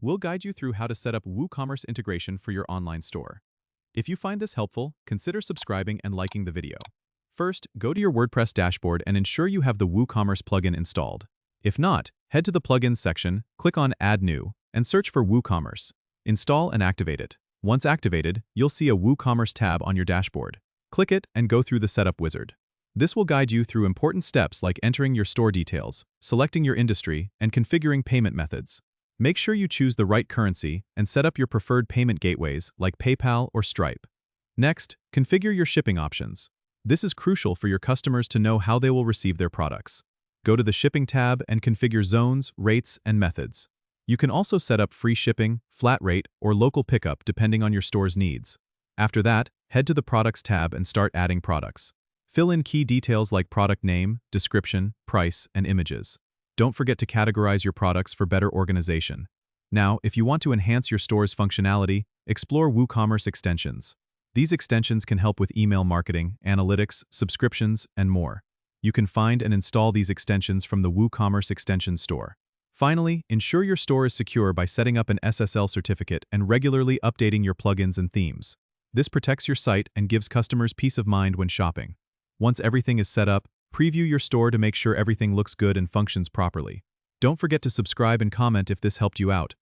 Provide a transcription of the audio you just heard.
We'll guide you through how to set up WooCommerce integration for your online store. If you find this helpful, consider subscribing and liking the video. First, go to your WordPress dashboard and ensure you have the WooCommerce plugin installed. If not, head to the Plugins section, click on Add New, and search for WooCommerce. Install and activate it. Once activated, you'll see a WooCommerce tab on your dashboard. Click it and go through the setup wizard. This will guide you through important steps like entering your store details, selecting your industry, and configuring payment methods. Make sure you choose the right currency and set up your preferred payment gateways like PayPal or Stripe. Next, configure your shipping options. This is crucial for your customers to know how they will receive their products. Go to the Shipping tab and configure zones, rates, and methods. You can also set up free shipping, flat rate, or local pickup depending on your store's needs. After that, head to the Products tab and start adding products. Fill in key details like product name, description, price, and images. Don't forget to categorize your products for better organization. Now, if you want to enhance your store's functionality, explore WooCommerce extensions. These extensions can help with email marketing, analytics, subscriptions, and more. You can find and install these extensions from the WooCommerce Extension Store. Finally, ensure your store is secure by setting up an SSL certificate and regularly updating your plugins and themes. This protects your site and gives customers peace of mind when shopping. Once everything is set up, preview your store to make sure everything looks good and functions properly. Don't forget to subscribe and comment if this helped you out.